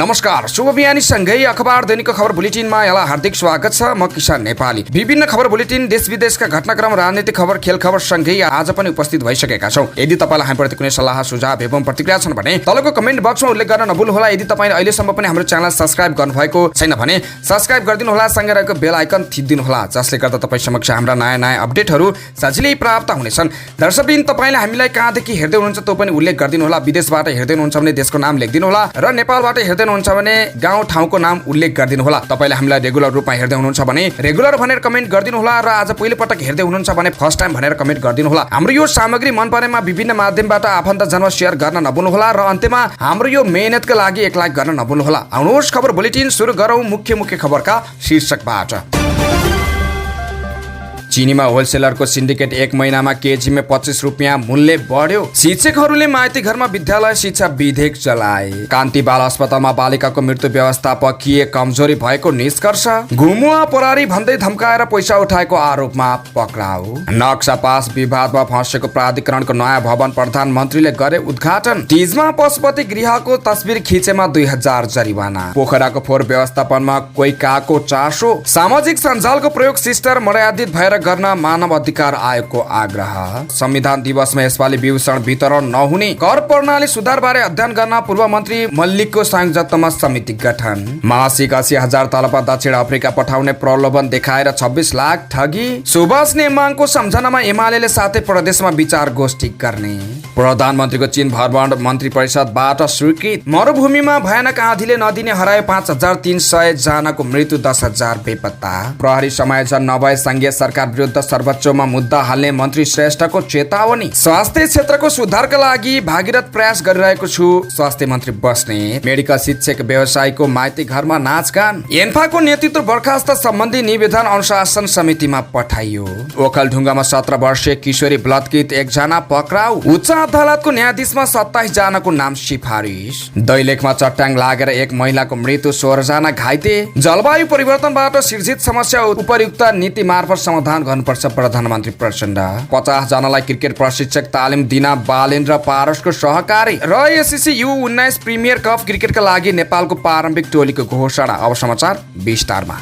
नमस्कार, शुभ बिहानी सँगै अखबार दैनिकको खबर बुलेटिनमा यहाँलाई हार्दिक स्वागत छ। म किसान नेपाली। विभिन्न खबर बुलेटिन, देश विदेशका घटनाक्रम, राजनीतिक खबर, खेल खबर सँगै आज पनि उपस्थित भइसकेका छौं। यदि तपाईलाई हामीप्रति कुनै सल्लाह सुझाव एवं प्रतिक्रिया छन् भने तलको कमेन्ट बक्समा उल्लेख गर्न नभुल्नुहोला। यदि तपाईले अहिलेसम्म पनि हाम्रो च्यानल सब्स्क्राइब गर्नुभएको छैन भने सब्स्क्राइब गरिदिनुहोला, सँगै रहेको बेल आइकन थिच्दिनुहोला, जसले गर्दा तपाई समक्ष हाम्रा नयाँ अपडेटहरू सजिलै प्राप्त हुनेछन्। दर्शकबिन, तपाईले हामीलाई कहाँदेखि हेर्दै हुनुहुन्छ त्यो पनि उल्लेख गरिदिनुहोला। विदेशबाट हेर्दै हुनुहुन्छ भने देशको नाम लेखिदिनुहोला र नेपालबाट हेर्दै हुनुहुन्छ भने गाउँ ठाउँको नाम उल्लेख गरिदिनुहोला। तपाईले हामीलाई रेगुलर रूपमा हेर्दै हुनुहुन्छ भने रेगुलर भनेर कमेन्ट गरिदिनुहोला र आज पहिलो पटक हेर्दै हुनुहुन्छ भने फर्स्ट टाइम भनेर कमेन्ट गरिदिनुहोला। हाम्रो यो सामग्री मन परेमा विभिन्न माध्यमबाट आफन्तजनमा शेयर गर्न नभुल्नुहोला र अन्त्यमा हाम्रो यो मेहनतका लागि एक लाइक गर्न नभुल्नुहोला। आउनुहोस् खबर बुलेटिन सुरु गरौँ मुख्य खबरका शीर्षकबाट। चिनीमा होलसेलरको सिन्डिकेट एक महिनामा केजीमा 25 रुपियाँ मूल्य बढ्यो। शिक्षकहरूले माइती घरमा विद्यालय शिक्षा विधेयक चलाए। कान्ति बाल अस्पतालमा बालिकाको मृत्यु व्यवस्थापकीय कमजोरी भएको निष्कर्ष। घुमुवा परारी भन्दै धम्काएर पैसा उठाएको आरोपमा पक्राउ। नक्सा पास विवादमा फँसेको प्राधिकरणको नयाँ भवन प्रधानमन्त्रीले गरे उद्घाटन। तीजमा पशुपति गृहको तस्बिर खिचेमा 2000 जरिवाना। पोखराको फोहोर व्यवस्थापनमा कोही काको चासो। सामाजिक सञ्जालको प्रयोग शिष्ट मर्यादित भएर गर्न मानव अधिकार आयोगको आग्रह। संविधान दिवसमा यसपालि विभूषण वितरण नहुने। कर प्रणाली सुधार बारे अध्ययन गर्न पूर्व मन्त्री मल्लिकको संयोजकत्वमा समिति गठन। मासिक 80,000 तलब दक्षिण अफ्रिका पठाउने प्रलोभन देखाएर 26 लाख ठगी। सुभाष नेमाङको सम्झनामा एमालेले साथै प्रदेशमा विचार गोष्ठी गर्ने। प्रधानमन्त्रीको चीन भ्रमण मन्त्री परिषदबाट स्वीकृत। मरुभूमिमा भयानक आँधीले नदिने हरायो 5300 जनाको मृत्यु, 10,000 बेपत्ता। प्रहरी समायोजन नभए संघीय सरकार विरुद्ध सर्वोच्चमा मुद्दा हाल्ने मन्त्री श्रेष्ठको चेतावनी। स्वास्थ्य क्षेत्रको सुधारका लागि भागीरथ प्रयास गरिरहेको छु, स्वास्थ्य मन्त्री बस्नेत। मेडिकल शिक्षक व्यवसायीको माइती घरमा नाचगान। एन्फाको नेतृत्व बर्खास्त सम्बन्धी निवेदन अनुशासन समितिमा पठाइयो। ओखलढुङ्गामा 17 वर्षीय किशोरी बलात्कृत, एकजना पक्राउ। उच्च अदालतको न्यायाधीशमा 27 जनाको नाम सिफारिस। दैलेखमा चट्याङ लागेर एक महिलाको मृत्यु, 16 जना घाइते। जलवायु परिवर्तनबाट सिर्जित समस्या उपयुक्त नीति मार्फत समाधान गर्नुपर्छ, प्रधानमन्त्री प्रचण्ड। 50 जनालाई क्रिकेट प्रशिक्षक तालिम दिन बालेन्द्र पारसको सहकारी। र एससीसी U19 प्रिमियर कप क्रिकेटका लागि नेपालको प्रारम्भिक टोलीको घोषणा। अब समाचार विस्तारमा।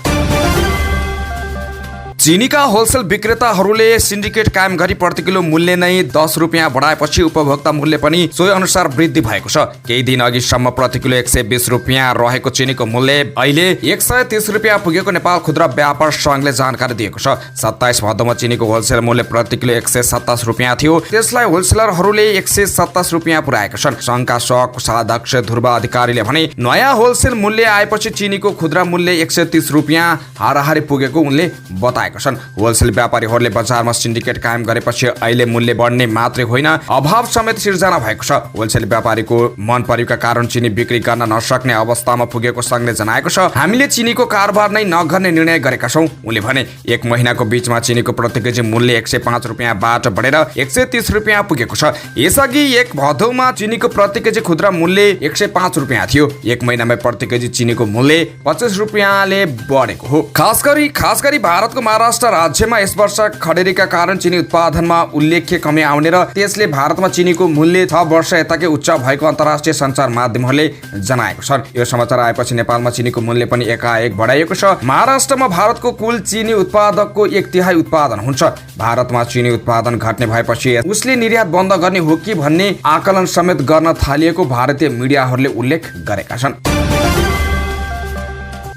चिनीका होलसेल विक्रेताहरूले सिन्डिकेट कायम गरी प्रति किलो मूल्य नै 10 रुपियाँ बढाएपछि उपभोक्ता मूल्य पनि सोही अनुसार वृद्धि भएको छ। केही दिन अघिसम्म प्रति किलो 120 रुपियाँ रहेको चिनीको मूल्य अहिले 130 रुपियाँ पुगेको नेपाल खुद्रा व्यापार संघले जानकारी दिएको छ। 27 भदौमा चिनीको होलसेल मूल्य प्रति किलो 127 रुपियाँ थियो। त्यसलाई होलसेलरहरूले 127 रुपियाँ पुर्याएका छन्। संघका सहकोषाध्यक्ष ध्रुव अधिकारीले भने नयाँ होलसेल मूल्य आएपछि चिनीको खुद्रा मूल्य 130 रुपियाँ हाराहारी पुगेको उनले बताए। होलसेल व्यापारीहरूले बजारमा सिन्डिकेट कायम गरेपछि अहिले मूल्य बढ्ने मात्रै होइन, अभाव समेत सिर्जना भएको छ। होलसेल व्यापारीको मन परेका कारण चिनी बिक्री गर्न नसक्ने अवस्थामा पुगेको संघले जनाएको छ। हामीले चिनीको कारोबार नै नगर्ने निर्णय गरेका छौँ, उनले भने। एक महिनाको बीचमा चिनीको प्रति केजी मूल्य 105 रुपियाँबाट बढेर 130 रुपियाँ पुगेको छ। यसअघि 1 भदौमा चिनीको प्रति केजी खुद्रा मूल्य 105 रुपियाँ थियो। एक महिनामा प्रति केजी चिनीको मूल्य 25 रुपियाँले बढेको हो। खास गरी भारतको महाराष्ट्र राज्यमा यस वर्ष खडेरीका कारण चिनी उत्पादनमा उल्लेख्य कमी आउने र त्यसले भारतमा चिनीको मूल्य 6 वर्ष यताकै उच्च भएको अन्तर्राष्ट्रिय सञ्चार माध्यमहरूले जनाएको छन्। यो समाचार आएपछि नेपालमा चिनीको मूल्य पनि एकाएक बढाइएको छ। महाराष्ट्रमा भारतको कुल चिनी उत्पादकको 1/3 उत्पादन हुन्छ। भारतमा चिनी उत्पादन घट्ने भएपछि उसले निर्यात बन्द गर्ने हो कि भन्ने आकलन समेत गर्न थालिएको भारतीय मिडियाहरूले उल्लेख गरेका छन्।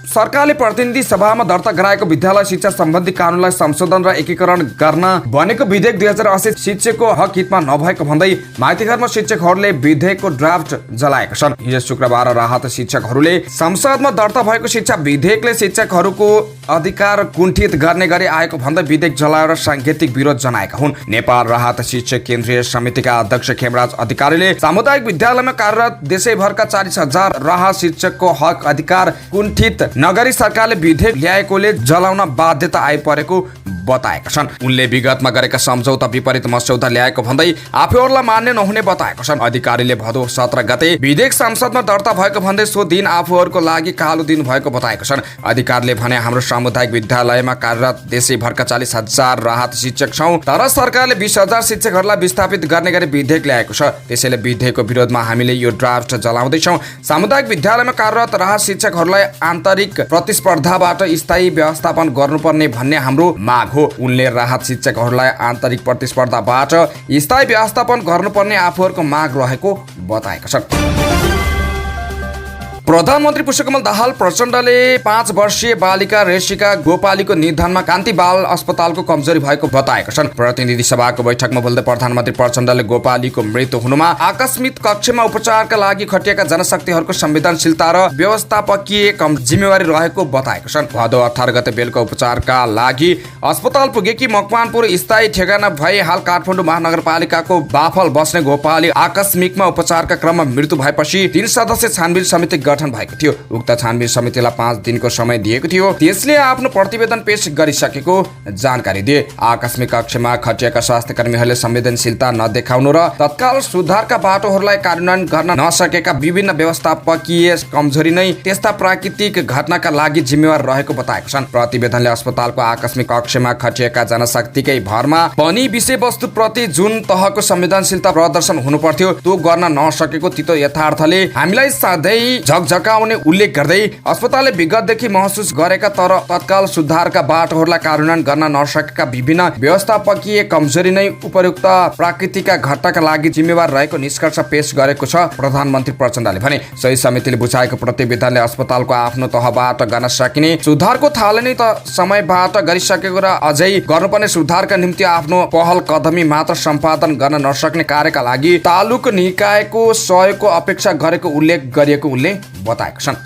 सरकारले प्रतिनिधि सभामा दर्ता गराएको विद्यालय शिक्षा सम्बन्धी कानूनलाई संशोधन र एकीकरण गर्न बनेको विधेयक 2080 शिक्षकको हक हितमा नभएको भन्दै माइतीघरमा शिक्षकहरूले विधेयकको ड्राफ्ट जलाएका छन्। हिजो शुक्रबार राहत शिक्षकहरूले संसदमा दर्ता भएको शिक्षा विधेयकले शिक्षकहरूको अधिकार कुण्ठित गर्ने गरी आएको भन्दै विधेयक जलाएर सांकेतिक विरोध जनाएका हुन्। नेपाल राहत शिक्षक केन्द्रीय समितिका अध्यक्ष खेमराज अधिकारीले सामुदायिक विद्यालयमा कार्यरत देशैभरका 40,000 राहत शिक्षकको हक अधिकार कुण्ठित नगरी सरकारले विधेयक ल्याएकोले जलाउन बाध्यता आइपरेको बताएका छन्। उनले विगतमा गरेका सम्झौता विपरीत मस्यौदा ल्याएको भन्दै आफूहरूलाई मान्ने नहुने बताएका छन्। अधिकारीले भदौ 17 गते विधेयक संसदमा दर्ता भएको भन्दै सो दिन आफूहरूको लागि कालो दिन भएको बताएका छन्। अधिकारीले भने हाम्रो सामुदायिक विद्यालयमा कार्यरत देशैभरका 40,000 राहत शिक्षक छौं, तर सरकारले 20,000 शिक्षकहरूलाई विस्थापित गर्ने गरी विधेयक ल्याएको छ। त्यसैले विधेयकको विरोधमा हामीले यो ड्राफ्ट जलाउँदैछौँ। सामुदायिक विद्यालयमा कार्यरत राहत शिक्षकहरूलाई आन्तरिक प्रतिस्पर्धाबाट स्थायी व्यवस्थापन गर्नुपर्ने भन्ने हाम्रो माग हो। उनले राहत शिक्षकहरूलाई आन्तरिक प्रतिस्पर्धाबाट स्थायी व्यवस्थापन गर्नुपर्ने आफूहरूको माग रहेको बताएका छन्। प्रधानमन्त्री पुष्पकमल दाहाल प्रचण्डले 5 वर्षीय बालिका रेशिका गोपालीको निधनमा कान्ति बाल अस्पतालको कमजोरी भएको बताएका छन्। प्रतिनिधि सभाको बैठकमा बोल्दै प्रधानमन्त्री प्रचण्डले गोपालीको मृत्यु हुनुमा आकस्मिक कक्षमा उपचारका लागि खटिएका जनशक्तिहरूको संवेदनशीलता र व्यवस्थापकीय जिम्मेवारी रहेको बताएका छन्। भदौ 18 गते बेलुका उपचारका लागि अस्पताल पुगेकी मकवानपुर स्थायी ठेगाना भई हाल काठमाडौँ महानगरपालिकाको बाफल बस्ने गोपाली आकस्मिकमा उपचारका क्रममा मृत्यु भएपछि 3 सदस्य छानबिन समिति गठन भएको थियो। उक्त छानबिन समितिलाई 5 दिनको समय दिएको थियो। त्यसले आफ्नो प्रतिवेदन पेश गरिसकेको जानकारी दिए। आकस्मिक कक्षमा खटिएका स्वास्थ्य कर्मीहरूले संवेदनशीलता नदेखाउनु र तत्काल सुधारका बाटोहरूलाई कार्यान्वयन गर्न नसकेका विभिन्न व्यवस्थापकीय कमजोरी नै त्यस्ता प्राकृतिक घटनाका लागि जिम्मेवार रहेको बताएका छन्। प्रतिवेदनले अस्पतालको आकस्मिक कक्षमा खटिएका जनशक्तिकै भरमा पनि विषयवस्तुप्रति जुन तहको संवेदनशीलता प्रदर्शन हुनुपर्थ्यो त्यो गर्न नसकेको तितो यथार्थले हामीलाई सधैँ झकझकाउने उल्लेख गर्दै अस्पतालले विगतदेखि महसुस गरेका तर तत्काल सुधारका बाटोहरूलाई कार्यान्वयन गर्न नसकेका विभिन्न व्यवस्थापकीय कमजोरी नै उपयुक्त प्राकृतिक घटनाका लागि जिम्मेवार रहेको निष्कर्ष पेश गरेको छ। प्रधानमन्त्री प्रचण्डले भने सही समितिले बुझाएको प्रतिवेदनले अस्पतालको आफ्नो तहबाट गर्न सकिने सुधारको थालनी त समयबाट गरिसकेको र अझै गर्नुपर्ने सुधारका निम्ति आफ्नो पहल कदमी मात्र सम्पादन गर्न नसक्ने कार्यका लागि तालुक निकायको सहयोगको अपेक्षा गरेको उल्लेख गरिएको उनले बताएका छन्।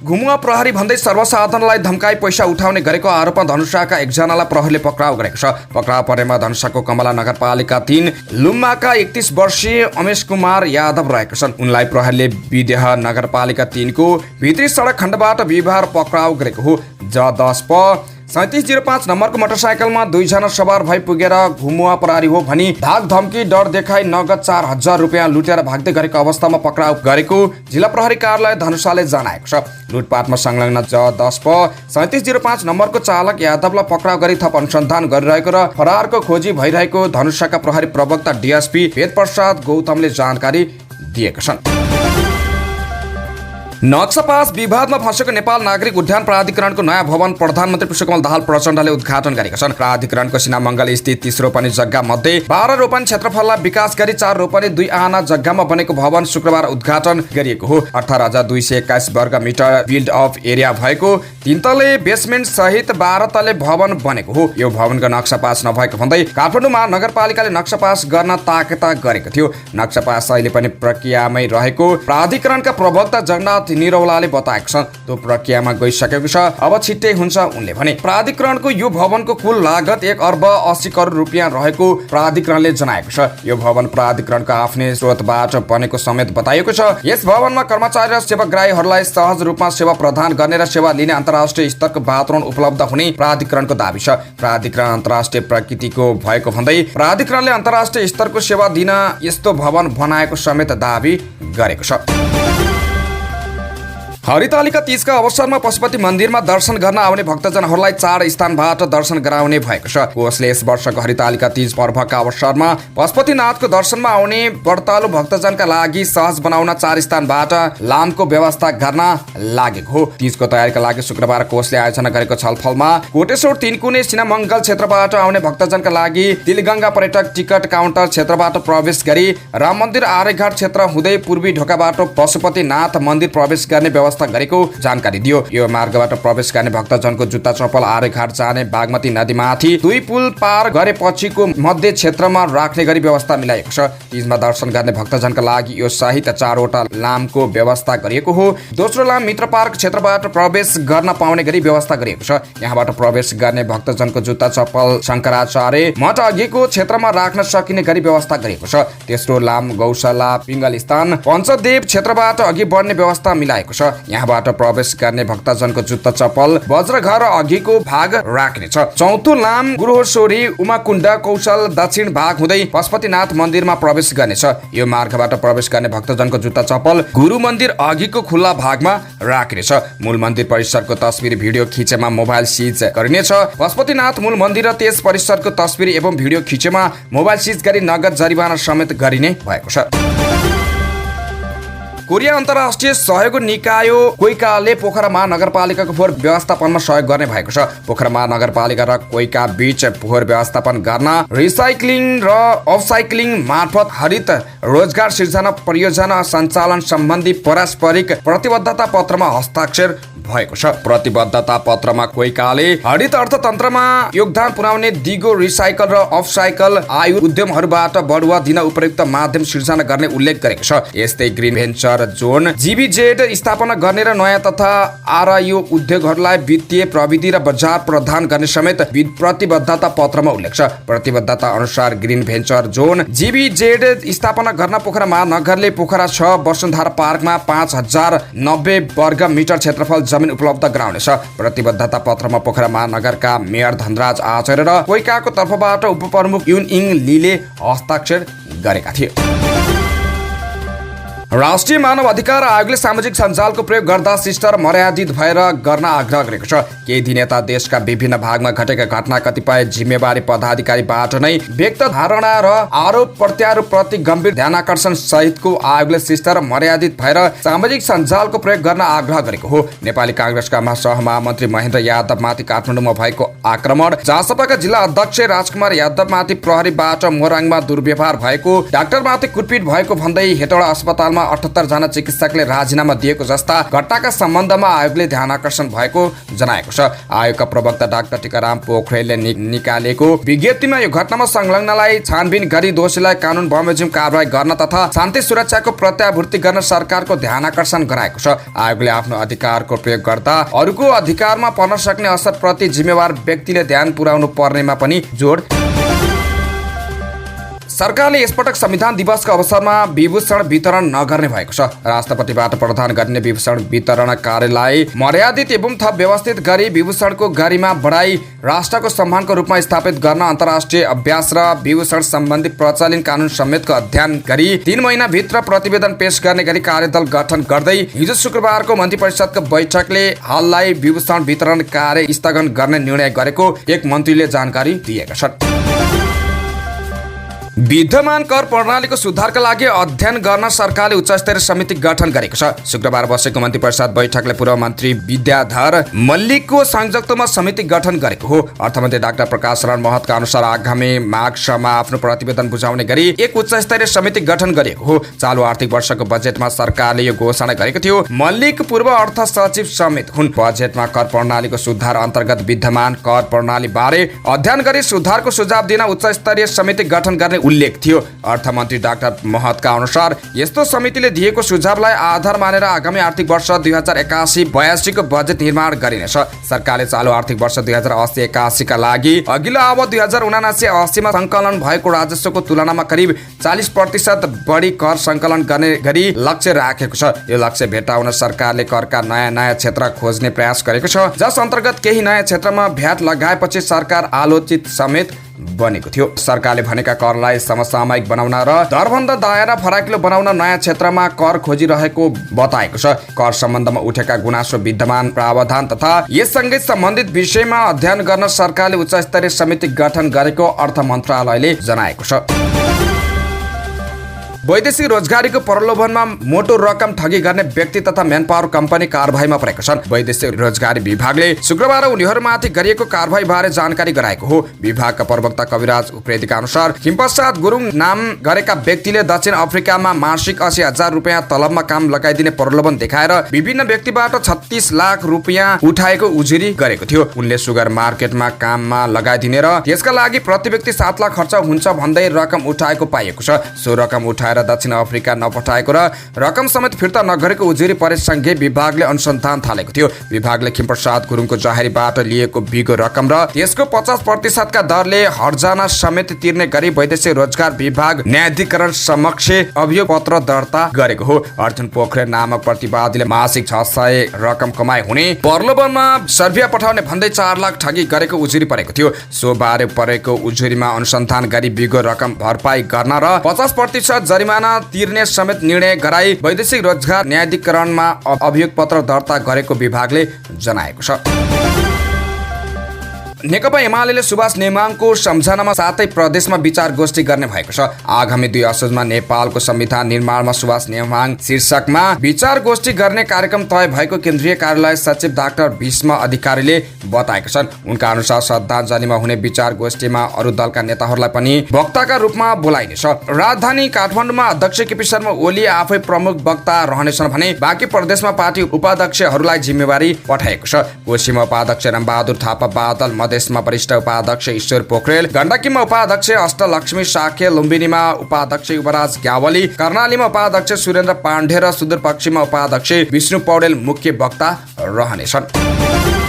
घुमुवा प्रहरी भन्दै सर्वसाधारणलाई धम्काई पैसा उठाउने गरेको आरोपमा धनुषाका एकजनालाई प्रहरीले पक्राउ गरेको छ। पक्राउ परेमा धनुषाको कमला नगरपालिका 3 लुम्माका 31 वर्षीय अमेश कुमार यादव रहेका छन्। उनलाई प्रहरीले विदेह नगरपालिका 3 को भित्री सडक खण्डबाट बिहिबार पक्राउ गरेको हो। ज10 प 3705 नम्बरको मोटरसाइकलमा 2 जना सवार भई पुगेर घुमुवा प्रहरी हो भनी धाक धम्की डर देखाई नगद 4,000 रुपियाँ लुटेर भाग्दै गरेको अवस्थामा पक्राउ गरेको जिल्ला प्रहरी कार्यालय धनुषाले जनाएको छ। लुटपाटमा संलग्न ज10 प 3705 नम्बरको चालक यादवलाई पक्राउ गरी थप अनुसन्धान गरिरहेको र फरारको खोजी भइरहेको धनुषाका प्रहरी प्रवक्ता डीएसपी वेदप्रसाद गौतमले जानकारी दिएका छन्। नक्सा पास विवादमा फँसेको नेपाल नागरिक उद्यान प्राधिकरणको नयाँ भवन प्रधानमन्त्री पुष्पकमल दाहाल प्रचण्डले उद्घाटन गरेका छन्। प्राधिकरणको सिनामङ्गल स्थित 30 रोपनी जग्गा मध्ये 12 रोपनी क्षेत्रफललाई विकास गरी 4 रोपनी 2 आना जग्गामा बनेको भवन शुक्रबार उद्घाटन गरिएको हो। 18,221 वर्ग मिटर बिल्ड अप एरिया भएको 3 तले बेसमेन्ट सहित 12 तले भवन बनेको हो। यो भवनको नक्सा पास नभएको भन्दै काठमाडौँ महानगरपालिकाले नक्सा पास गर्न ताकता गरेको थियो। नक्सा पास अहिले पनि प्रक्रियामै रहेको प्राधिकरणका प्रवक्ता जगन्नाथ निरौलाले बताएको छ। त्यो प्रक्रियामा गइसकेको छ, अब छिट्टै हुन्छ उनले भने। प्राधिकरणको यो भवनको कुल लागत 1 अर्ब 80 करोड रुपियाँ रहेको प्राधिकरणले जनाएको छ। यो भवन प्राधिकरणको आफ्नै स्रोतबाट बनेको समेत बताइएको छ। यस भवनमा कर्मचारी र सेवाग्राहीहरूलाई सहज रूपमा सेवा प्रदान गर्ने र सेवा लिने अन्तर्राष्ट्रिय स्तरको वातावरण उपलब्ध हुने प्राधिकरणको दाबी छ। प्राधिकरण अन्तर्राष्ट्रिय प्रकृतिको भएको भन्दै प्राधिकरणले अन्तर्राष्ट्रिय स्तरको सेवा दिन यस्तो भवन बनाएको समेत दाबी गरेको छ। हरितालिका तीजका अवसरमा पशुपति मन्दिरमा दर्शन गर्न आउने भक्तजनहरूलाई 4 स्थानबाट दर्शन गराउने भएको छ। कोषले यस वर्षको हरितालिका तीज पर्वका अवसरमा पशुपतिनाथको दर्शनमा आउने व्रतालु भक्तजनका लागि सहज बनाउन 4 स्थानबाट लामको व्यवस्था गर्न लागेको हो। तीजको तयारीका लागि शुक्रबार कोषले आयोजना गरेको छलफलमा कोटेश्वर 3 कुने सिनामङ्गल क्षेत्रबाट आउने भक्तजनका लागि तिलगङ्गा पर्यटक टिकट काउन्टर क्षेत्रबाट प्रवेश गरी राम मन्दिर आर्यघाट क्षेत्र हुँदै पूर्वी ढोकाबाट पशुपतिनाथ मन्दिर प्रवेश गर्ने व्यवस्था गरेको जानकारी दियो। यो मार्गबाट प्रवेश गर्ने भक्तजनको जुत्ता चप्पल आर्यघाट जाने बागमती नदीमाथि 2 पुल पार गरेपछिको मध्य क्षेत्रमा राख्ने गरी व्यवस्था मिलाएको छ। तीजमा दर्शन गर्ने भक्तजनका लागि यो सहित 4 वटा लामको व्यवस्था गरिएको हो। दोस्रो लाम मित्र पार्क क्षेत्रबाट प्रवेश गर्न पाउने गरी व्यवस्था गरिएको छ। यहाँबाट प्रवेश गर्ने भक्तजनको जुत्ता चप्पल शङ्कराचार्य मठ अघिको क्षेत्रमा राख्न सकिने गरी व्यवस्था गरिएको छ। तेस्रो लाम गौशाला पिङ्गल स्थान पञ्चदेव क्षेत्रबाट अघि बढ्ने व्यवस्था मिलाएको छ। यहाँबाट प्रवेश गर्ने भक्तजनको जुत्ता चप्पल वज्रघर अघिको भाग राख्नेछ। चौथो लाम गुरोसोरी उमाकुण्ड कौशल दक्षिण भाग हुँदै पशुपतिनाथ मन्दिरमा प्रवेश गर्नेछ। यो मार्गबाट प्रवेश गर्ने भक्तजनको जुत्ता चप्पल गुरु मन्दिर अघिको खुल्ला भागमा राख्नेछ। मूल मन्दिर परिसरको तस्बिर भिडियो खिचेमा मोबाइल सिज गरिनेछ। पशुपतिनाथ मूल मन्दिर र त्यस परिसरको तस्बिर एवं भिडियो खिचेमा मोबाइल सिज गरी नगद जरिवाना समेत गरिने भएको छ। कोरिया अन्तर्राष्ट्रिय सहयोग निकाय कोइकाले पोखरा महानगरपालिकाको फोहोर व्यवस्थापनमा सहयोग गर्ने भएको छ। पोखरा महानगरपालिका र कोइका बीच फोहोर व्यवस्थापन गर्न रिसाइक्लिङ र अपसाइक्लिङ मार्फत हरित रोजगार सिर्जना परियोजना सञ्चालन सम्बन्धी पारस्परिक प्रतिबद्धता पत्रमा हस्ताक्षर भएको छ। प्रतिबद्धता पत्रमा कोइकाले हरित अर्थतन्त्रमा योगदान पुर्याउने दिगो रिसाइकल र अपसाइकल आयु उद्यमहरूबाट बढुवा दिन उपयुक्त माध्यम सिर्जना गर्ने उल्लेख गरेको छ। यस्तै ग्रिन भेन्चर जोन जीबीजेड स्थापना गर्ने र नयाँ तथा आरआईओ उद्योगहरूलाई वित्तीय प्रविधि र बजार प्रदान गर्ने समेत प्रतिबद्धता पत्रमा उल्लेख छ। प्रतिबद्धता अनुसार ग्रिन भेन्चर जोन जीबीजेड स्थापना गर्न पोखरा महानगरले पोखरा 6 वसुन्धरा पार्कमा 5090 वर्ग मिटर क्षेत्रफल जमिन उपलब्ध गराउनेछ। प्रतिबद्धता पत्रमा पोखरा महानगरका मेयर धनराज आचार्य र कोइकाको तर्फबाट उपप्रमुख युन इङ लीले हस्ताक्षर गरेका थिए। राष्ट्रिय मानव अधिकार आयोगले सामाजिक सञ्जालको प्रयोग गर्दा शिष्ट मर्यादित भएर गर्न आग्रह गरेको छ। केही दिन यता देशका विभिन्न भागमा घटेका घटना कतिपय जिम्मेवारी पदाधिकारीबाट नै व्यक्त धारणा र आरोप प्रत्यारोप प्रति गम्भीर ध्यानाकर्षण सहितको आयोगले शिष्ट र मर्यादित भएर सामाजिक सञ्जालको प्रयोग गर्न आग्रह गरेको हो। नेपाली कांग्रेसका सहमहामन्त्री महेन्द्र यादवमाथि काठमाडौँमा भएको आक्रमण, जसपाका जिल्ला अध्यक्ष राजकुमार यादवमाथि प्रहरीबाट मोराङमा दुर्व्यवहार भएको, डाक्टरमाथि कुटपिट भएको भन्दै हेटौडा अस्पतालमा 78 जना चिकित्सकले राजीनामा दिएको जस्ता घटनाका सम्बन्धमा आयोगले ध्यानाकर्षण भएको जनाएको छ। आयोगका प्रवक्ता डाक्टर टीकाराम पोखरेलले निकालेको विज्ञप्तिमा यो घटनामा संलग्नलाई छानबिन गरी दोषीलाई कानुन बमोजिम कारबाही गर्न तथा शान्ति सुरक्षाको प्रत्याभूति गर्न सरकारको ध्यानाकर्षण गराएको छ। आयोगले आफ्नो अधिकारको प्रयोग गर्दा अरूको अधिकारमा पर्न सक्ने असरप्रति जिम्मेवार व्यक्तिले ध्यान पुर्याउनु पर्नेमा पनि जोड सरकारले यसपटक संविधान दिवसको अवसरमा विभूषण वितरण नगर्ने भएको छ। राष्ट्रपतिबाट प्रदान गरिने विभूषण वितरण कार्यलाई मर्यादित एवं थप व्यवस्थित गरी विभूषणको गरिमा बढाई राष्ट्रको सम्मानको रूपमा स्थापित गर्न अन्तर्राष्ट्रिय अभ्यास र विभूषण सम्बन्धी प्रचलित कानुन समेतको अध्ययन गरी 3 महिनाभित्र प्रतिवेदन पेश गर्ने गरी कार्यदल गठन गर्दै हिजो शुक्रबारको मन्त्री परिषदको बैठकले हाललाई विभूषण वितरण कार्य स्थगन गर्ने निर्णय गरेको एक मन्त्रीले जानकारी दिएका छन्। विद्यमान कर प्रणालीको सुधारका लागि अध्ययन गर्न सरकारले उच्चस्तरीय समिति गठन गरेको छ। शुक्रबार बसेको मन्त्री परिषद बैठकले पूर्व मन्त्री विद्याधर मल्लिकको संयोजकत्वमा समिति गठन गरेको हो। अर्थमन्त्री डाक्टर प्रकाश शरण महतका अनुसार आगामी माघसम्म आफ्नो प्रतिवेदन बुझाउने गरी एक उच्चस्तरीय समिति गठन गरिएको हो। चालु आर्थिक वर्षको बजेटमा सरकारले यो घोषणा गरेको थियो। मल्लिक पूर्व अर्थ सचिव समेत हुन्। बजेटमा कर प्रणालीको सुधार अन्तर्गत विद्यमान कर प्रणाली बारे अध्ययन गरी सुधारको सुझाव दिन उच्चस्तरीय समिति गठन गर्ने उल्लेख थियो। अर्थमन्त्री डाक्टर महतका अनुसार यस्तो समितिले दिएको सुझावलाई आधार मानेर आगामी आर्थिक वर्ष 2081-82 को बजेट निर्माण गरिनेछ। सरकारले चालु आर्थिक वर्ष 2080-81 का लागि अघिल्लो अवधि 2079-80 मा संकलन भएको राजस्वको तुलनामा करिब 40% बढी कर संकलन गर्ने गरी लक्ष्य राखेको छ। यो लक्ष्य भेट्टाउन सरकारले करका नयाँ क्षेत्र खोज्ने प्रयास गरेको छ, जस अन्तर्गत केही नयाँ क्षेत्रमा भ्याट लगाएपछि सरकार आलोचित समेत बनेको थियो। सरकारले भनेका करलाई समसामयिक बनाउन र दरभन्दा दायरा फराकिलो बनाउन नयाँ क्षेत्रमा कर खोजिरहेको बताएको छ। कर सम्बन्धमा उठेका गुनासो, विद्यमान प्रावधान तथा यससँगै सम्बन्धित विषयमा अध्ययन गर्न सरकारले उच्चस्तरीय समिति गठन गरेको अर्थ मन्त्रालयले जनाएको छ। वैदेशिक रोजगारीको प्रलोभनमा मोटो रकम ठगी गर्ने व्यक्ति तथा म्यानपावर कम्पनी कारबाहीमा परेका छन्। वैदेशिक रोजगारी विभागले शुक्रबार उनीहरूमाथि गरिएको कारबाही बारे जानकारी गराएको हो। विभागका प्रवक्ता कविराज उप्रेतीका अनुसार हिमप्रसाद गुरुङ नाम गरेका व्यक्तिले दक्षिण अफ्रिकामा मासिक 80,000 रुपियाँ तलबमा काम लगाइदिने प्रलोभन देखाएर विभिन्न व्यक्तिबाट 36 लाख रुपियाँ उठाएको उजुरी गरेको थियो। उनले सुगर मार्केटमा काममा लगाइदिने र त्यसका लागि प्रति व्यक्ति 7 लाख खर्च हुन्छ भन्दै रकम उठाएको पाइएको छ। सो रकम उठाएर फर्काएर दक्षिण अफ्रिका नपठाएको र रकम समेत फिर्ता नगरेको उजुरी परे संघीय विभागले अनुसन्धान थालेको थियो। विभागले खिमप्रसाद गुरुङको जाहेरीबाट लिएको बिगो रकम र त्यसको 50% का दरले हर्जाना समेत तिर्ने गरी वैदेशिक रोजगार विभाग न्यायाधिकरण समक्ष अभियोग पत्र दर्ता गरेको हो। अर्जुन पोखरेल नामक प्रतिवादीले मासिक 600 रकम कमाइ हुने प्रलोभनमा सर्बिया पठाउने भन्दै 4 लाख ठगी गरेको उजुरी परेको थियो। सो बारे परेको उजुरीमा अनुसन्धान गरी बिगो रकम भरपाई गर्न र 50% जरिमाना तिर्ने समेत निर्णय गराई वैदेशिक रोजगार न्यायाधिकरणमा अभियोग पत्र दर्ता गरेको विभागले जनाएको छ। नेकपा एमाले सुभाष नेमाङको सम्झनामा 7 प्रदेशमा विचार गोष्ठी गर्ने भएको छ। आगामी 2 असोजमा नेपालको संविधान निर्माणमा सुभाष नेमाङ शीर्षकमा विचार गोष्ठी गर्ने कार्यक्रम तय भएको केन्द्रीय कार्यालय सचिव डाक्टर भीष्म अधिकारीले बताएका छन्। उनका अनुसार श्रद्धाञ्जलीमा हुने विचार गोष्ठीमा अरू दलका नेताहरूलाई पनि वक्ताका रूपमा बोलाइनेछ। राजधानी काठमाडौँमा अध्यक्ष केपी शर्मा ओली आफै प्रमुख वक्ता रहनेछन् भने बाँकी प्रदेशमा पार्टी उपाध्यक्षहरूलाई जिम्मेवारी पठाएको छ। कोशीमा उपाध्यक्ष रामबहादुर थापा, बादल मधेसमा वरिष्ठ उपाध्यक्ष ईश्वर पोखरेल, गण्डकीमा उपाध्यक्ष अष्टलक्ष्मी साखे, लुम्बिनीमा उपाध्यक्ष युवराज ग्यावली, कर्णालीमा उपाध्यक्ष सुरेन्द्र पाण्डे र सुदूरपश्चिममा उपाध्यक्ष विष्णु पौडेल मुख्य वक्ता रहनेछन्।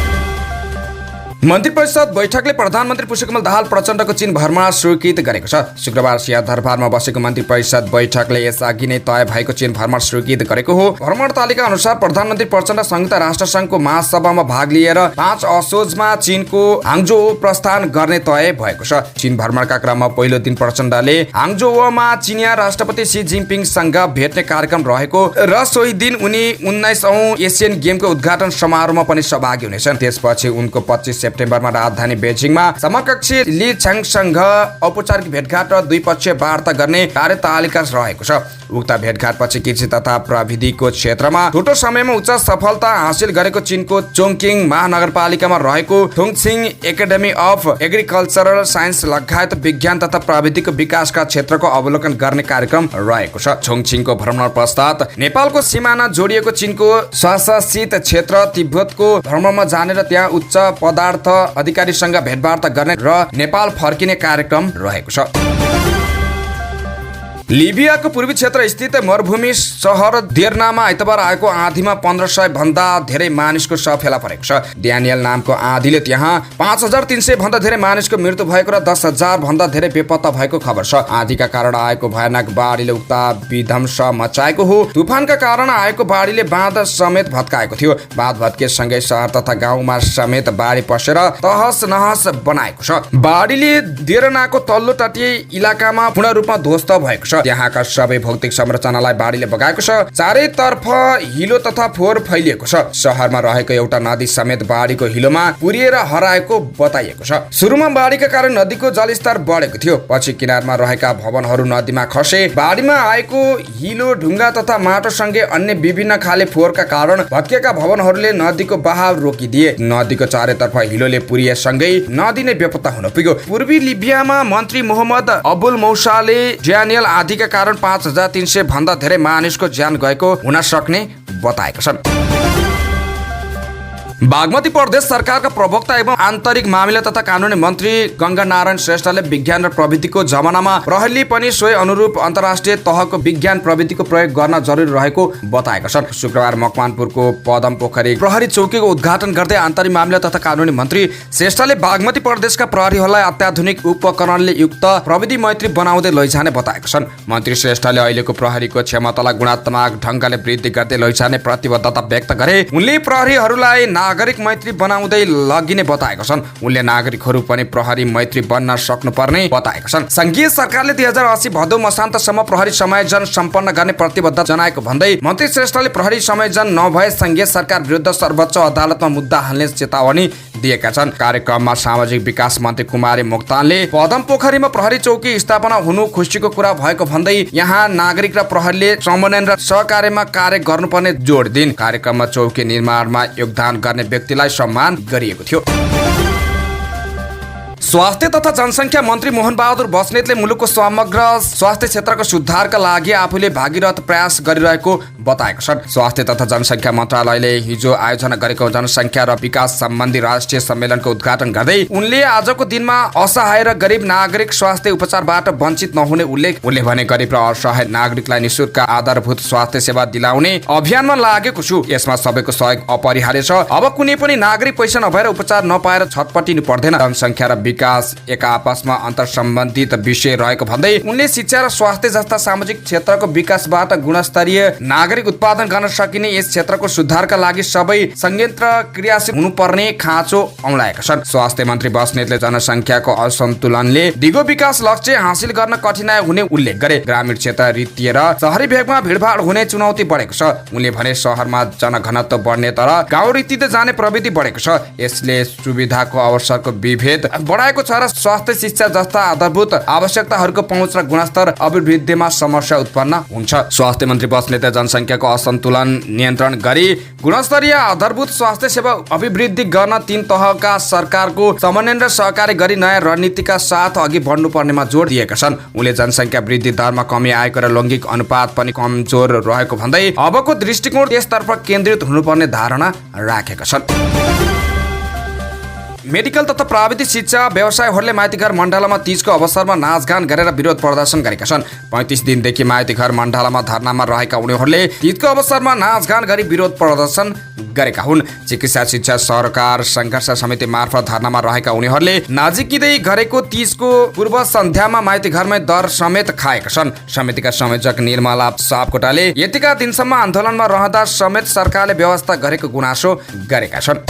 मन्त्री परिषद बैठकले प्रधानमन्त्री पुष्पकमल दाहाल प्रचण्डको चीन भ्रमण स्वीकृत गरेको छ। शुक्रबार सिंहदरबारमा बसेको मन्त्री परिषद बैठकले यसअघि नै तय भएको चीन भ्रमण स्वीकृत गरेको हो। भ्रमण तालिका अनुसार प्रधानमन्त्री प्रचण्ड संयुक्त राष्ट्र संघको महासभामा भाग लिएर 5 असोजमा चीनको हाङझोउ प्रस्थान गर्ने तय भएको छ। चीन भ्रमणका क्रममा पहिलो दिन प्रचण्डले हाङझोउमा चिनिया राष्ट्रपति सी जिनपिङसँग भेट्ने कार्यक्रम रहेको र सोही दिन उनी 19औं एसियन गेमको उद्घाटन समारोहमा पनि सहभागी हुनेछन्। त्यसपछि उनको 25 सेप्टेम्बरमा राजधानी बेजिङमा समकक्षी ली छ्याङसँग औपचारिक भेटघाट र द्विपक्षीय वार्ता गर्ने कार्यतालिका रहेको छ। उक्त भेटघाटपछि कृषि तथा प्रविधिको क्षेत्रमा छोटो समयमा उच्च सफलता हासिल गरेको चीनको चोङकिङ महानगरपालिकामा रहेको थोङछिङ एकाडेमी अफ एग्रिकल्चरल साइन्स लगायत विज्ञान तथा प्रविधिको विकासका क्षेत्रको अवलोकन गर्ने कार्यक्रम रहेको छ। चोङछिङको भ्रमण पश्चात नेपालको सिमाना जोडिएको चीनको शासित क्षेत्र तिब्बतको भ्रमणमा जाने र त्यहाँ उच्च पदार्थ अधिकारीसँग भेटवार्ता गर्ने र नेपाल फर्किने कार्यक्रम रहेको छ। लिबियाको पूर्वी क्षेत्र स्थित मरुभूमि सहर देर्नामा आइतबार आएको आँधीमा 1500 भन्दा धेरै मानिसको शव फेला परेको छ। ड्यानियल नामको आँधीले त्यहाँ 5300 भन्दा धेरै मानिसको मृत्यु भएको र 10,000 भन्दा धेरै बेपत्ता भएको खबर छ। आँधीका कारण आएको भयानक बाढीले उक्त विध्वंस मचाएको हो। तुफानका कारण आएको बाढीले बाँध समेत भत्काएको थियो। बाँध भत्केसँगै शहर तथा गाउँमा समेत बाढी पसेर तहस नहस बनाएको छ। बाढीले देर्नाको तल्लो तटीय इलाकामा पूर्ण रूपमा ध्वस्त भएको छ। त्यहाँका सबै भौतिक संरचनालाई बाढीले बगाएको छ। चारैतर्फ हिलो तथा फोहोर फैलिएको छ। शहरमा रहेको एउटा नदी समेत बाढीको हिलोमा पुरिएर हराएको बताइएको छ। सुरुमा बाढीका कारण नदीको जलस्तर बढेको थियो। पछि किनारमा रहेका भवनहरू नदीमा खसे। बाढीमा आएको हिलो, ढुङ्गा तथा माटोसँगै अन्य विभिन्न खाले फोहोरका कारण भत्किएका भवनहरूले नदीको बहाव रोकिदिए। नदीको चारैतर्फ हिलोले पुरिएसँगै नदी नै बेपत्ता हुन पुग्यो। पूर्वी लिबियामा मन्त्री मोहम्मद अबुल मौसाले ड्यानियल आँधीका कारण 5300 भन्दा धेरै मानिसको ज्यान गएको हुन सक्ने बताएका छन्। बागमती प्रदेश सरकारका प्रवक्ता एवं आन्तरिक मामिला तथा कानुनी मन्त्री गंगा नारायण श्रेष्ठले विज्ञान र प्रविधिको जमानामा प्रहरीले पनि सोही अनुरूप अन्तर्राष्ट्रिय तहको विज्ञान प्रविधिको प्रयोग गर्न जरुरी रहेको बताएका छन्। शुक्रबार मकवानपुरको पदम पोखरी प्रहरी चौकीको उद्घाटन गर्दै आन्तरिक मामिला तथा कानुनी मन्त्री श्रेष्ठले बागमती प्रदेशका प्रहरीहरूलाई अत्याधुनिक उपकरणले युक्त प्रविधि मैत्री बनाउँदै लैजाने बताएका छन्। मन्त्री श्रेष्ठले अहिलेको प्रहरीको क्षमतालाई गुणात्मक ढङ्गले वृद्धि गर्दै लैजाने प्रतिबद्धता व्यक्त गरे। उनले प्रहरीहरूलाई नागरिक मैत्री बनाउँदै लगिने बताएका छन्। उनले नागरिकहरू पनि प्रहरी मैत्री बन्न सक्नुपर्ने बताएका छन्। संघीय सरकारले 2080 भदौ मसान्तसम्म प्रहरी समायोजन सम्पन्न गर्ने प्रतिबद्धता जनाएको भन्दै मन्त्री श्रेष्ठले प्रहरी समायोजन नभए संघीय सरकार विरुद्ध सर्वोच्च अदालतमा मुद्दा हाल्ने चेतावनी दिएका छन्। कार्यक्रममा सामाजिक विकास मन्त्री कुमारी मोक्तानले पदम पोखरीमा प्रहरी चौकी स्थापना हुनु खुसीको कुरा भएको भन्दै यहाँ नागरिक र प्रहरीले समन्वय र सहकार्यमा कार्य गर्नुपर्ने जोड दिइन्। कार्यक्रममा चौकी निर्माणमा योगदान गर्ने व्यक्तिलाई सम्मान गरिएको थियो। स्वास्थ्य तथा जनसङ्ख्या मन्त्री मोहन बहादुर बस्नेतले मुलुकको समग्र स्वास्थ्य क्षेत्रको सुधारका लागि आफूले भागीरथ प्रयास गरिरहेको बताएका छन्। स्वास्थ्य तथा जनसङ्ख्या मन्त्रालयले हिजो आयोजना गरेको जनसङ्ख्या र विकास सम्बन्धी राष्ट्रिय सम्मेलनको उद्घाटन गर्दै उनले आजको दिनमा असहाय र गरिब नागरिक स्वास्थ्य उपचारबाट वञ्चित नहुने उनले भने गरिब र असहाय नागरिकलाई निःशुल्क आधारभूत स्वास्थ्य सेवा दिलाउने अभियानमा लागेको छु। यसमा सबैको सहयोग अपरिहार्य छ। अब कुनै पनि नागरिक पैसा नभएर उपचार नपाएर छटपटिनु पर्दैन। जनसङ्ख्या र विकास एक आपसमा अन्तर्सम्बन्धित विषय रहेको भन्दै उनले शिक्षा र स्वास्थ्य जस्ता सामाजिक क्षेत्रको विकासबाट गुणस्तरीय नागरिक उत्पादन गर्न सकिने यस क्षेत्रको सुधारका लागि सबै संयन्त्र क्रियाशील हुनुपर्ने खाँचो औँलाएका छन्। स्वास्थ्य मन्त्री बस्नेतले जनसङ्ख्याको असन्तुलनले दिगो विकास लक्ष्य हासिल गर्न कठिनाइ हुने उल्लेख गरे। ग्रामीण क्षेत्र रित्तिएर शहरी भेगमा भिडभाड हुने चुनौती बढेको छ। उनले भने शहरमा जनघनत्व बढ्ने तर गाउँ रित्तिँदै जाने प्रवृत्ति बढेको छ। यसले सुविधाको अवसरको विभेद बढाएको छ र स्वास्थ्य शिक्षा जस्ता आधारभूत आवश्यकताहरूको पहुँच र गुणस्तर अभिवृद्धिमा समस्या उत्पन्न हुन्छ। स्वास्थ्य मन्त्री बस्नेतले जनसङ्ख्याको असन्तुलन नियन्त्रण गरी गुणस्तरीय आधारभूत स्वास्थ्य सेवा अभिवृद्धि गर्न 3 तहका सरकारको समन्वय र सहकारी गरी नयाँ रणनीतिका साथ अघि बढ्नुपर्नेमा जोड दिएका छन्। उनले जनसङ्ख्या वृद्धि दरमा कमी आएको र लैङ्गिक अनुपात पनि कमजोर रहेको भन्दै अबको दृष्टिकोण त्यसतर्फ केन्द्रित हुनुपर्ने धारणा राखेका छन्। मेडिकल तथा प्राविधिक शिक्षा व्यवसायहरूले माइतीघर मण्डलामा तीजको अवसरमा नाचगान गरेर विरोध प्रदर्शन गरेका छन्। 35 दिनदेखि माइतीघर मण्डलामा धरनामा रहेका उनीहरूले तीजको अवसरमा नाचगान गरी विरोध प्रदर्शन गरेका हुन्। चिकित्सा शिक्षा सरकार संघर्ष समिति मार्फत धरनामा रहेका उनीहरूले नजिकै गरेको तीजको पूर्व सन्ध्यामा माइतीघरमै दर समेत खाएका छन्। समितिका संयोजक निर्मला सापकोटाले यतिका दिनसम्म आन्दोलनमा रहँदा समेत सरकारले व्यवस्था गरेको गुनासो गरेका छन्।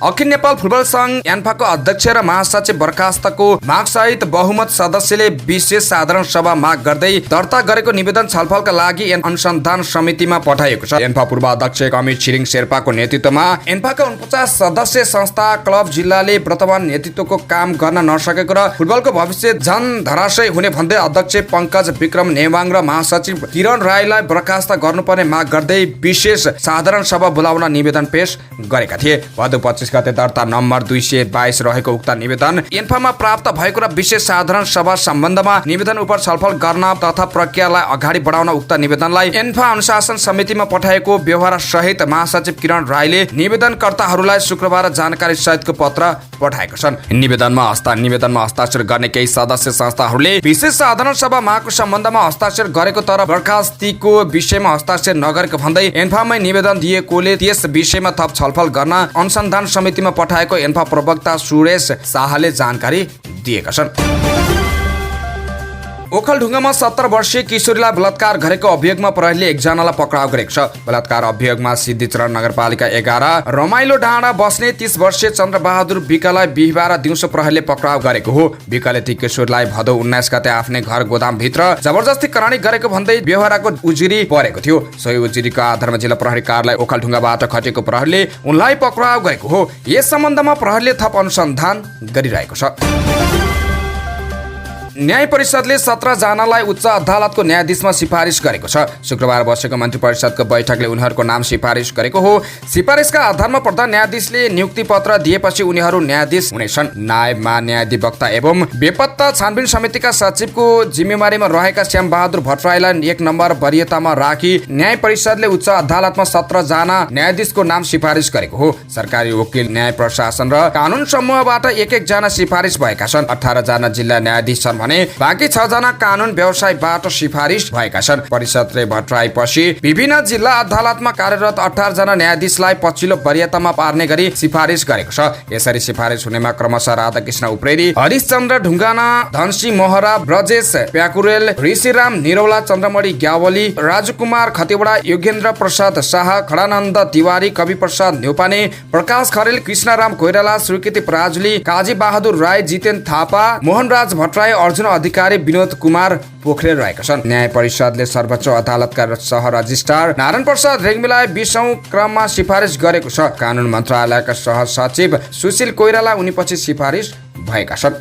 अखिल नेपाल फुटबल संघ यान्फाको अध्यक्ष र महासचिव बर्खास्तको मागसहित बहुमत सदस्यले विशेष साधारण सभा माग गर्दै दर्ता गरेको निवेदन छलफलका लागि अनुसन्धान समितिमा पठाइएको छ। यान्फा पूर्व अध्यक्ष अमित छिरिङ शेर्पाको नेतृत्वमा यान्फाका 49 सदस्य संस्था क्लब जिल्लाले वर्तमान नेतृत्वको काम गर्न नसकेको र फुटबलको भविष्य झन धराशय हुने भन्दै अध्यक्ष पंकज विक्रम नेवाङ र महासचिव किरण राईलाई बर्खास्त गर्नुपर्ने माग गर्दै विशेष साधारण सभा बोलाउन निवेदन पेश गरेका थिए। भदौ 25 गते दर्ता नम्बर 222 रहेको उक्त निवेदन यान्फामा प्राप्त भएको र विशेष साधारण सभा सम्बन्धमा निवेदन उप छलफल गर्न तथा प्रक्रियालाई अगाडि बढाउन उक्त निवेदनलाई यान्फा अनुशासन समितिमा पठाएको व्यवहार सहित महासचिव किरण राईले निवेदनकर्ताहरूलाई शुक्रबार जानकारी सहितको पत्र पठाएका छन्। निवेदनमा हस्ताक्षर गर्ने केही सदस्य संस्थाहरूले विशेष साधारण सभा मागको सम्बन्धमा हस्ताक्षर गरेको तर बर्खास्तीको विषयमा हस्ताक्षर नगरेको भन्दै यान्फामै निवेदन दिएकोले त्यस विषयमा थप छलफल गर्न अनुसन्धान समितिमा पठाएको यान्फा प्रवक्ता सुरेश शाहले जानकारी दिएका छन्। ओखलढुङ्गामा 17 वर्षीय किशोरीलाई बलात्कार गरेको अभियोगमा प्रहरीले 1 जनालाई पक्राउ गरेको छ। बलात्कार अभियोगमा सिद्धिचरण नगरपालिका 11 रमाइलो डाँडा बस्ने 30 वर्षीय चन्द्रबहादुर विकलाई बिहिबार दिउँसो प्रहरीले पक्राउ गरेको हो। विकले ती किशोरलाई भदौ 19 गते आफ्नै घर गोदामभित्र जबरजस्ती करानी गरेको भन्दै व्यवहारको उजुरी परेको थियो। सोही उजुरीको आधारमा जिल्ला प्रहरी कार्यालय ओखलढुङ्गाबाट खटेको प्रहरीले उनलाई पक्राउ गरेको हो। यस सम्बन्धमा प्रहरीले थप अनुसन्धान गरिरहेको छ। न्याय परिषदले 17 जनालाई उच्च अदालतको न्यायाधीशमा सिफारिस गरेको छ। शुक्रबार बसेको मन्त्री परिषदको बैठकले उनीहरूको नाम सिफारिस गरेको हो। सिफारिसका आधारमा प्रधान न्यायाधीशले नियुक्ति पत्र दिएपछि उनीहरू न्यायाधीश हुनेछन्। नायबमा न्यायाधिवक्ता एवं बेपत्ता छानबिन समितिका सचिवको जिम्मेवारीमा रहेका श्याम बहादुर भट्टराईलाई 1 नम्बर वरियतामा राखी न्याय परिषदले उच्च अदालतमा 17 जना न्यायाधीशको नाम सिफारिस गरेको हो। सरकारी वकिल, न्याय प्रशासन र कानुन समूहबाट 1-1 जना सिफारिस भएका छन्। 18 जना जिल्ला न्यायाधीश छन् भने बाँकी 6 जना कानुन व्यवसायबाट सिफारिस भएका छन्। परिषदले भट्टराईपछि विभिन्न जिल्ला अदालतमा कार्यरत 18 जना न्यायाधीशलाई पछिल्लो वरियतामा पार्ने गरी सिफारिस गरेको छ। यसरी सिफारिस हुनेमा क्रमशः राधाकृष्ण उप्रेती, हरिशचन्द्र ढुङ्गाना, धनसिंह मोहरा, ब्रजेश प्याकुरेल, ऋषिराम निरौला, चन्द्रमणि ग्यावली, राजकुमार खतिवडा, योगेन्द्र प्रसाद शाह, खडानन्द तिवारी, कवि प्रसाद न्यौपाने, प्रकाश खरेल, कृष्णराम कोइराला, स्वीकृति पराजुली, काजी बहादुर राई, जितेन थापा, मोहनराज भट्टराई, अर्जुन अधिकारी, विनोद कुमार पोखरेल रहेका छन्। न्याय परिषदले सर्वोच्च अदालतका सह रजिस्ट्रार नारायण प्रसाद रेग्मीलाई 20औं क्रममा सिफारिस गरेको छ। कानुन मन्त्रालयका सह सचिव सुशील कोइराला उनीपछि सिफारिस भएका छन्।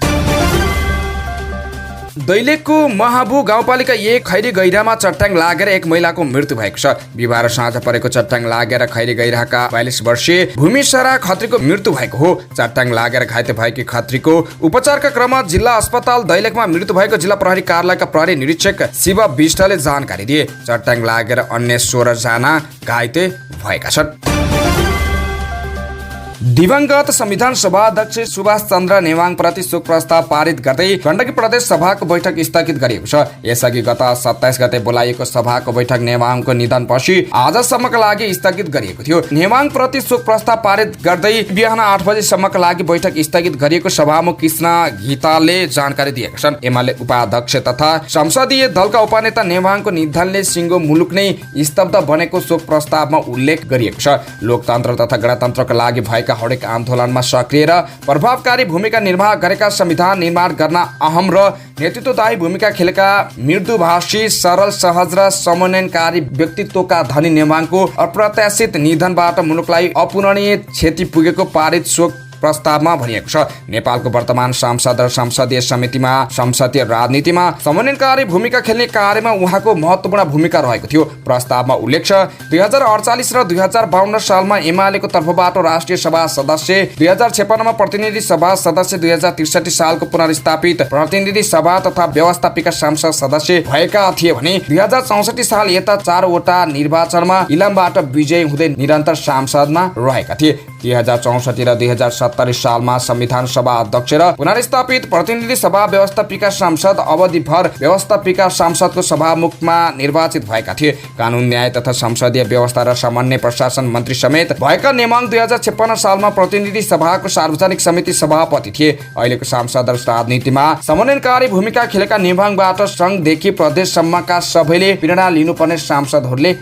दैलेखको महाबु गाउँपालिका 1 खैरी गैरामा चट्याङ लागेर एक महिलाको मृत्यु भएको छ। बिहिबार साँझ परेको चट्याङ लागेर खैरी गैराका 42 वर्षीय भूमिसरा खत्रीको मृत्यु भएको हो। चट्याङ लागेर घाइते भएकी खत्रीको उपचारका क्रममा जिल्ला अस्पताल दैलेखमा मृत्यु भएको जिल्ला प्रहरी कार्यालयका प्रहरी निरीक्षक शिव विष्टले जानकारी दिए। चट्याङ लागेर अन्य 16 जना घाइते भएका छन्। दिवंगत संविधान सभा अध्यक्ष सुभाष चन्द्र नेवाङ प्रति शोक प्रस्ताव पारित गर्दै गण्डकी प्रदेश सभाको बैठक स्थगित गरिएको छ। यसअघि गत 27 गते बोलाइएको सभाको बैठक नेवाङको निधनपछि आजसम्मका लागि स्थगित गरिएको थियो। नेवाङ प्रति शोक प्रस्ताव पारित गर्दै बिहान 8 बजेसम्मका लागि बैठक स्थगित गरिएको सभामुख कृष्ण गीताले जानकारी दिएका छन्। एमाले उपाध्यक्ष तथा संसदीय दलका उपनेता नेवाङको निधनले सिङ्गो मुलुक नै स्तब्ध बनेको शोक प्रस्तावमा उल्लेख गरिएको छ। लोकतन्त्र तथा गणतन्त्रका लागि भएका हरेक आन्दोलनमा सक्रिय र प्रभावकारी भूमिका निर्वाह गरेका, संविधान निर्माण गर्न अहम र नेतृत्वदायी भूमिका खेलेका, मृदुभाषी, सरल, सहज र समन्वयकारी व्यक्तित्वका धनी नेवाङको अप्रत्याशित निधनबाट मुलुकलाई अपूरणीय क्षति पुगेको पारित शोक प्रस्तावमा भनिएको छ। नेपालको वर्तमान सांसद र संसदीय समितिमा संसदीय राजनीतिमा समन्वयकारी भूमिका खेल्ने कार्यमा उहाँको महत्त्वपूर्ण भूमिका रहेको थियो। प्रस्तावमा उल्लेख छ 2048 र 2052 सालमा एमालेको तर्फबाट राष्ट्रिय सभा सदस्य, 2056 मा प्रतिनिधि सभा सदस्य, 2063 सालको पुनर्स्थापित प्रतिनिधि सभा तथा व्यवस्थापिका संसद सदस्य भएका थिए भने 2064 साल यता 4 वटा निर्वाचनमा इलामबाट विजयी हुँदै निरन्तर सांसदमा रहेका थिए। 2064 र 2070 सालमा संविधान सभा अध्यक्ष र पुनर्स्थापित प्रतिनिधि सभा व्यवस्थापिका सांसद अवधिभर व्यवस्थापिका सांसदको सभामुखमा निर्वाचित भएका थिए। कानुन, न्याय तथा संसदीय व्यवस्था र सामान्य प्रशासन मन्त्री समेत भएका नेवाङ 2056 सालमा प्रतिनिधि सभाको सार्वजनिक समिति सभापति थिए। अहिलेको सांसद र राजनीतिमा समन्वयकारी भूमिका खेलेका नेवाङबाट संघदेखि प्रदेशसम्मका सबैले प्रेरणा लिनुपर्ने सांसदहरूले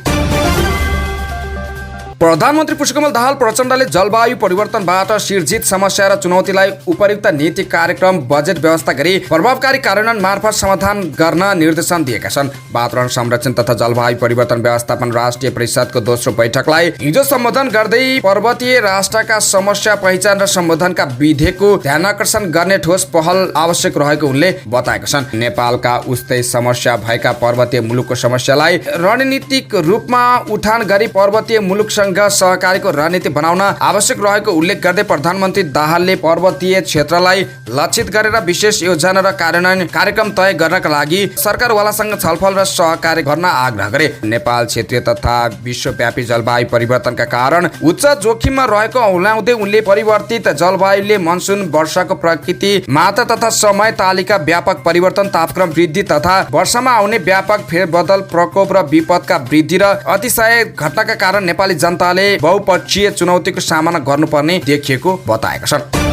प्रधानमन्त्री पुष्पकमल दाहाल प्रचण्डले जलवायु परिवर्तनबाट सिर्जित समस्या र चुनौतीलाई उपयुक्त नीति, कार्यक्रम, बजेट व्यवस्था गरी प्रभावकारी कार्यान्वयन मार्फत समाधान गर्न निर्देशन दिएका छन्। वातावरण संरक्षण तथा जलवायु परिवर्तन व्यवस्थापन राष्ट्रिय परिषदको दोस्रो बैठकलाई हिजो सम्बोधन गर्दै पर्वतीय राष्ट्रका समस्या पहिचान र सम्बोधनका विधेयकको ध्यानाकर्षण गर्ने ठोस पहल आवश्यक रहेको उनले बताएका छन्। नेपालका उस्तै समस्या भएका पर्वतीय मुलुकको समस्यालाई रणनीतिक रूपमा उठान गरी पर्वतीय मुलुकसँग सहकारीको रणनीति बनाउन आवश्यक रहेको उल्लेख गर्दै प्रधानमन्त्री दाहालले पर्वतीय क्षेत्रलाई लक्षित गरेर विशेष योजना र कार्यान्वयन कार्यक्रम तय गर्नका लागि सरकारवालासँग छलफल र सहकार्य गर्न आग्रह गरे। नेपाल क्षेत्रीय तथा विश्वव्यापी जलवायु परिवर्तनका कारण उच्च जोखिममा रहेको औलाउँदै उनले परिवर्तित जलवायुले मनसुन, वर्षाको प्रकृति, मात्रा तथा समय तालिका व्यापक परिवर्तन, तापक्रम वृद्धि तथा वर्षामा आउने व्यापक फेरबदल, प्रकोप र विपदका वृद्धि र अतिशय घटनाका कारण नेपाली जनताले बहुपक्षीय चुनौतीको सामना गर्नुपर्ने देखिएको बताएका छन्।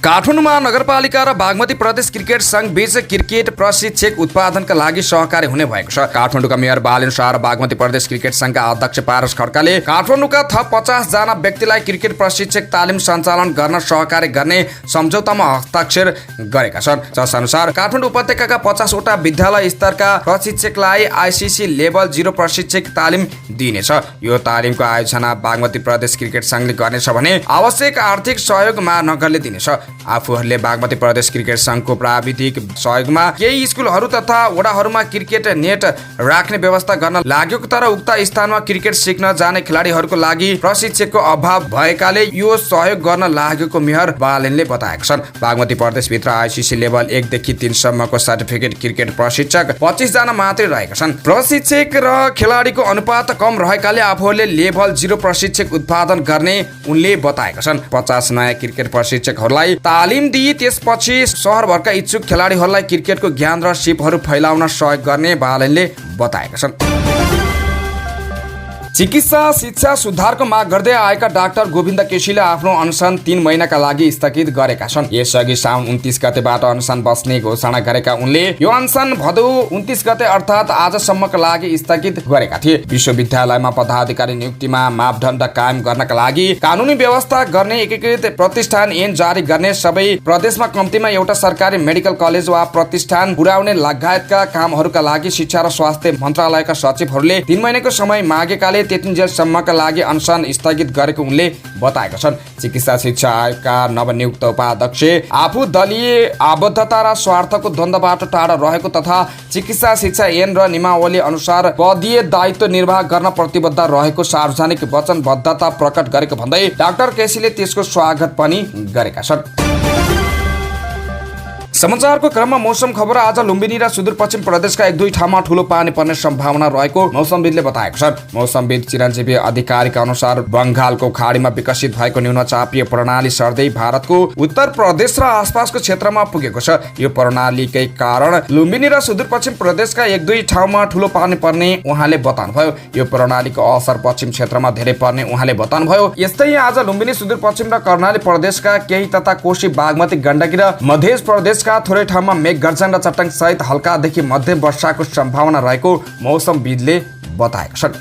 काठमाडौँ महानगरपालिका र बागमती प्रदेश क्रिकेट संघ बीच क्रिकेट प्रशिक्षक उत्पादनका लागि सहकारी हुने भएको छ। काठमाडौँका मेयर बालेन शाह र बागमती प्रदेश क्रिकेट संघका अध्यक्ष पारस खड्काले काठमाडौँका थप 50 जना व्यक्तिलाई क्रिकेट प्रशिक्षक तालिम सञ्चालन गर्न सहकारी गर्ने सम्झौतामा हस्ताक्षर गरेका छन्। जसअनुसार काठमाडौँ उपत्यकाका 50 वटा विद्यालय स्तरका प्रशिक्षकलाई आइसिसी लेभल 0 प्रशिक्षक तालिम दिइनेछ। यो तालिमको आयोजना बागमती प्रदेश क्रिकेट संघले गर्नेछ भने आवश्यक आर्थिक सहयोग महानगरले दिनेछ। आफूहरूले बागमती प्रदेश क्रिकेट संघको प्राविधिक सहयोगमा केही स्कुलहरू तथा वडाहरूमा क्रिकेट नेट राख्ने व्यवस्था गर्न लागेको, तर उक्त स्थानमा क्रिकेट सिक्न जाने खेलाडीहरूको लागि प्रशिक्षकको अभाव भएकाले यो सहयोग गर्न लागेको मेयर बालेनले बताएका छन्। बागमती प्रदेशभित्र आइसिसी लेभल 1 देखि 3 सम्मको सर्टिफिकेट क्रिकेट प्रशिक्षक 25 जना मात्रै रहेका छन्। प्रशिक्षक र खेलाडीको अनुपात कम रहेकाले आफूहरूले लेभल 0 प्रशिक्षक उत्पादन गर्ने उनले बताएका छन्। 50 नयाँ क्रिकेट प्रशिक्षकहरूलाई तालिम दिई त्यसपछि सहरभरका इच्छुक खेलाडीहरूलाई क्रिकेटको ज्ञान र सिपहरू फैलाउन सहयोग गर्ने बालेनले बताएका छन्। चिकित्सा शिक्षा सुधारको माग गर्दै आएका डाक्टर गोविन्द केसीले आफ्नो अनसन 3 महिनाका लागि स्थगित गरेका छन्। यसअघि साउन 29 गतेबाट अनसन बस्ने घोषणा गरेका उनले यो अनसन भदौ 29 गते अर्थात् आजसम्मका लागि स्थगित गरेका थिए। विश्वविद्यालयमा पदाधिकारी नियुक्तिमा मापदण्ड कायम गर्नका लागि कानुनी व्यवस्था गर्ने एकीकृत प्रतिष्ठान ऐन जारी गर्ने, सबै प्रदेशमा कम्तीमा एउटा सरकारी मेडिकल कलेज वा प्रतिष्ठान पुर्याउने लगायतका कामहरूका लागि शिक्षा र स्वास्थ्य मन्त्रालयका सचिवहरूले 3 महिनाको समय मागेकाले त्यतिन्जेलसम्मका लागि अनसन स्थगित गरेको उनले बताएका छन्। चिकित्सा शिक्षाका नवनियुक्त उपाध्यक्ष आफू दलीय आबद्धता र स्वार्थको द्वन्द्वबाट टाढा रहेको तथा चिकित्सा शिक्षा ऐन र नियमावली अनुसार पदीय दायित्व निर्वाह गर्न प्रतिबद्ध रहेको सार्वजनिक वचनबद्धता प्रकट गरेको भन्दै डाक्टर केसीले त्यसको स्वागत पनि गरेका छन्। समाचारको क्रममा मौसम खबर। आज लुम्बिनी र सुदूरपश्चिम प्रदेशका 1-2 ठाउँमा ठूलो पानी पर्ने सम्भावना रहेको मौसमविदले बताएको छ। मौसमविद चिरञ्जीवी अधिकारीका अनुसार बंगालको खाडीमा विकसित भएको न्यूनचापीय प्रणाली सर्दै भारतको उत्तर प्रदेश र आसपासको क्षेत्रमा पुगेको छ। यो प्रणालीकै कारण लुम्बिनी र सुदूरपश्चिम प्रदेशका 1-2 ठाउँमा ठूलो पानी पर्ने उहाँले बताउनुभयो। यो प्रणालीको असर पश्चिम क्षेत्रमा धेरै पर्ने उहाँले बताउनुभयो। यस्तै आज लुम्बिनी सुदूरपश्चिम र कर्णाली प्रदेशका केही तथा कोशी बागमती गण्डकी र मध्य प्रदेश थोरै ठाउँमा मेघ गर्जन र चट्टाङ सहित हल्कादेखि मध्यम वर्षाको सम्भावना रहेको मौसमविदले बताएका छन्।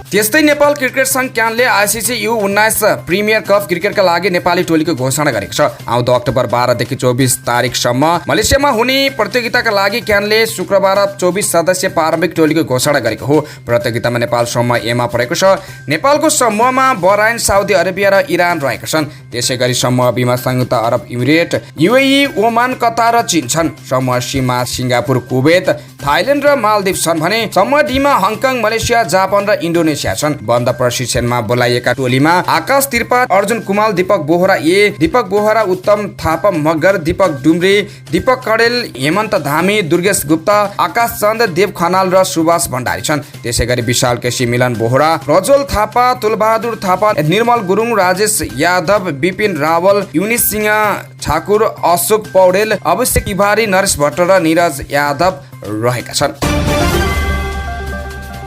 त्यस्तै नेपाल क्रिकेट संघ क्यानले आइसिसी U19 प्रिमियर कप क्रिकेटका लागि नेपाली टोलीको घोषणा गरेको छ। आउँदो अक्टोबर 12 देखि 24 तारिकसम्म मलेसियामा हुने प्रतियोगिताका लागि क्यानले शुक्रबार 24 सदस्यीय प्रारम्भिक टोलीको घोषणा गरेको हो। प्रतियोगितामा नेपाल समूह एमा परेको छ। नेपालको समूहमा बहराइन, साउदी अरेबिया र इरान रहेका छन्। त्यसैगरी समूह बीमा संयुक्त अरब इमिरेट, UAE, ओमान, कतार र चीन छन्। समूह सीमा सिङ्गापुर, कुवेत, थाइल्यान्ड र मालदिभ छन् भने समूह डीमा हङकङ, मलेसिया, जापान र इन्डोनेसिया छन्। बन्द प्रशिक्षणमा बोलाइएका टोलीमा आकाश त्रिपाठी, अर्जुन कुमाल, दीपक बोहरा ए, दीपक बोहरा, उत्तम थापा मगर, दीपक डुम्रे, दीपक कडेल, हेमन्त धामी, दुर्गेश गुप्ता, आकाश चन्द, देव खनाल र सुभाष भण्डारी छन्। त्यसैगरी विशाल केसी, मिलन बोहरा, प्रज्वल थापा, तुलबहादुर थापा, निर्मल गुरुङ, राजेश यादव, विपिन रावल, युनिस सिंह ठाकुर, अशोक पौडेल, अभिषेक तिवारी, नरेश भट्ट र निरज यादव रहेका छन्।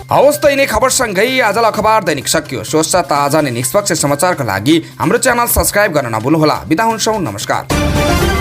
हवस् त यिनै खबरसँगै आजलाई अखबार दैनिक सकियो। स्वच्छ, ताजा अनि निष्पक्ष समाचारका लागि हाम्रो च्यानल सब्स्क्राइब गर्न नभुल्नुहोला। बिदा हुन्छौँ, नमस्कार।